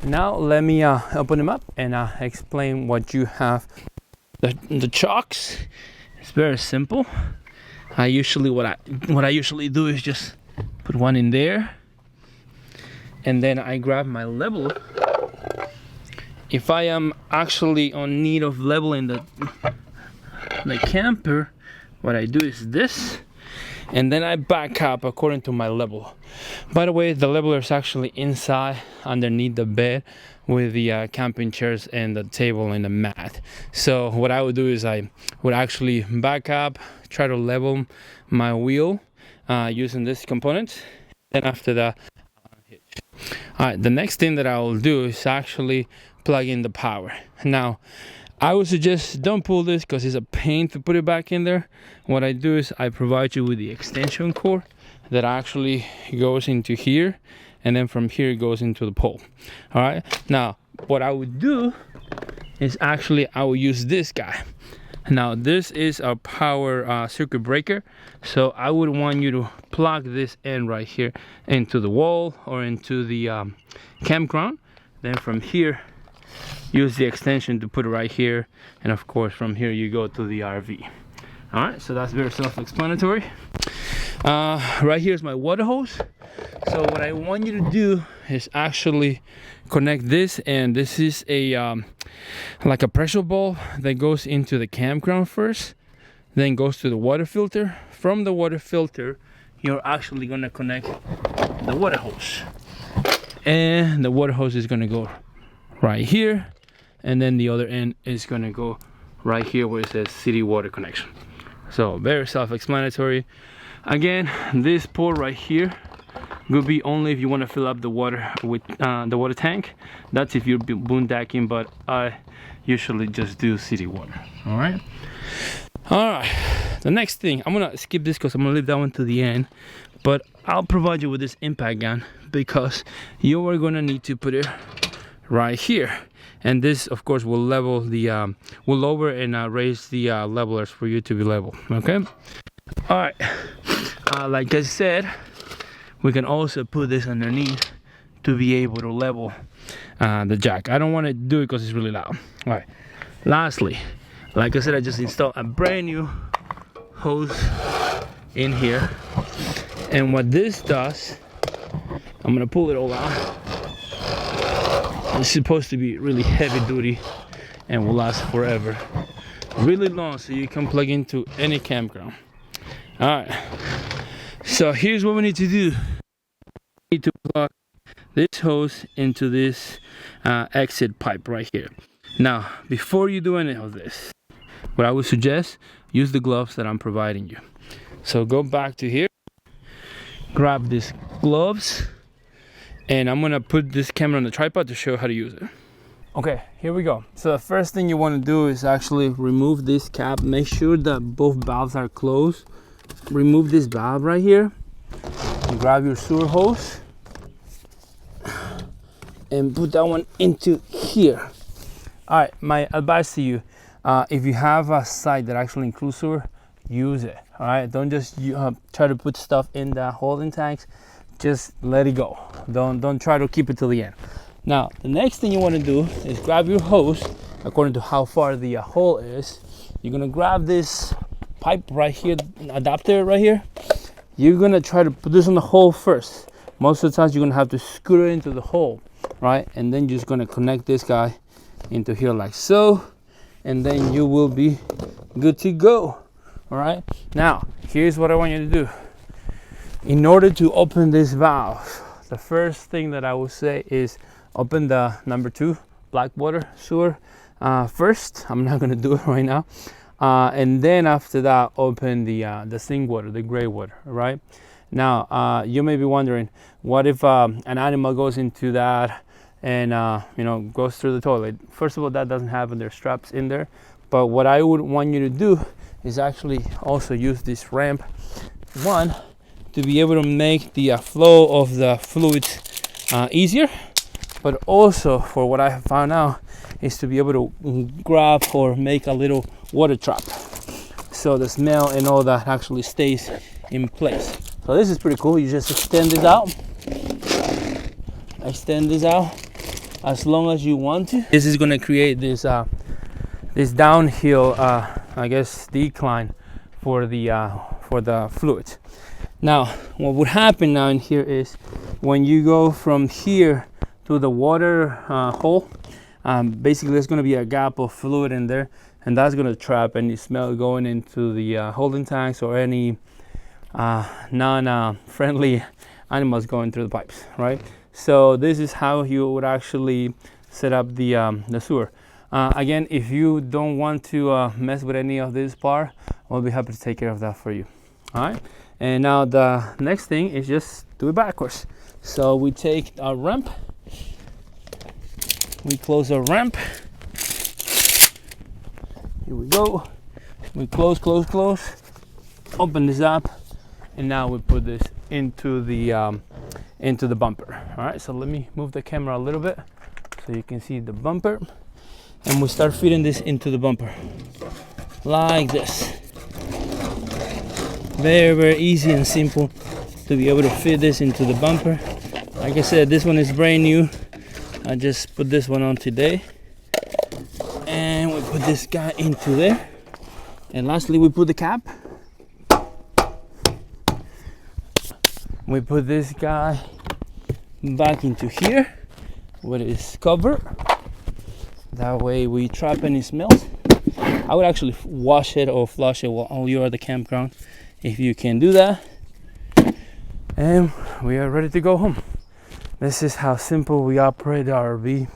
Now let me open them up and explain what you have. The chocks, it's very simple. What I usually do is just put one in there, and then I grab my level. If I am actually on need of leveling the camper, what I do is this, and then I back up according to my level. By the way, the leveler is actually inside underneath the bed with the camping chairs and the table and the mat. So what I would do is I would actually back up, try to level my wheel using this component, and after that hitch. All right, the next thing that I will do is actually plug in the power. Now I would suggest don't pull this because it's a pain to put it back in there. What I do is I provide you with the extension cord that actually goes into here, and then from here it goes into the pole. All right, now what I would do is actually I will use this guy. Now this is a power circuit breaker, so I would want you to plug this end right here into the wall or into the campground. Then from here use the extension to put it right here, and of course from here you go to the RV. All right, so that's very self-explanatory. Right here is my water hose. So what I want you to do is actually connect this, and this is a like a pressure bulb that goes into the campground first, then goes to the water filter. From the water filter you're actually going to connect the water hose, and the water hose is going to go right here, and then the other end is going to go right here where it says city water connection. So very self-explanatory. Again, this port right here will be only if you want to fill up the water with the water tank. That's if you're boondocking, but I usually just do city water. All right, the next thing, I'm gonna skip this because I'm gonna leave that one to the end, but I'll provide you with this impact gun because you are gonna need to put it right here, and this of course will level the will lower and raise the levelers for you to be level. Okay, all right, like I said, we can also put this underneath to be able to level the jack. I don't want to do it because it's really loud. All right, lastly, like I said, I just installed a brand new hose in here, and what this does, I'm gonna pull it all out. It's supposed to be really heavy duty and will last forever, really long, so you can plug into any campground. All right, so here's what we need to do. We need to plug this hose into this exit pipe right here. Now before you do any of this, what I would suggest, use the gloves that I'm providing you. So go back to here, grab these gloves, and I'm gonna put this camera on the tripod to show you how to use it. Okay, here we go. So the first thing you want to do is actually remove this cap. Make sure that both valves are closed. Remove this valve right here, and grab your sewer hose and put that one into here. All right, my advice to you, if you have a site that actually includes sewer, use it. All right, don't just try to put stuff in the holding tanks. Just let it go. Don't try to keep it till the end. Now the next thing you want to do is grab your hose according to how far the hole is. You're gonna grab this pipe right here, adapter right here. You're gonna try to put this on the hole first. Most of the times you're gonna have to screw it into the hole, right? And then you're just gonna connect this guy into here like so, and then you will be good to go. All right, now here's what I want you to do. In order to open this valve, the first thing that I will say is open the number 2 black water sewer first. I'm not going to do it right now, and then after that open the sink water, the gray water. Right now, you may be wondering, what if an animal goes into that and goes through the toilet? First of all, that doesn't happen. There's straps in there, but what I would want you to do is actually also use this ramp one to be able to make the flow of the fluids easier, but also for what I have found out is to be able to grab or make a little water trap, so the smell and all that actually stays in place. So this is pretty cool. You just extend this out, as long as you want to. This is gonna create this this downhill, I guess, decline for the fluid. Now, what would happen now in here is when you go from here to the water hole, basically there's going to be a gap of fluid in there, and that's going to trap any smell going into the holding tanks or any non-friendly animals going through the pipes, right? So this is how you would actually set up the sewer. Again, if you don't want to mess with any of this part, I'll be happy to take care of that for you. All right. And now the next thing is just do it backwards. So we take our ramp, we close our ramp. Here we go. We close, open this up, and now we put this into the bumper. All right. So let me move the camera a little bit so you can see the bumper, and we start feeding this into the bumper like this. Very, very easy and simple to be able to fit this into the bumper. Like I said, this one is brand new. I just put this one on today. And we put this guy into there. And lastly, we put the cap. We put this guy back into here with his cover. That way we trap any smells. I would actually wash it or flush it while you're at the campground, if you can do that. And we are ready to go home. This is how simple we operate the RV,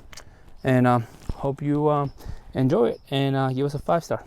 and hope you enjoy it, and give us a 5-star.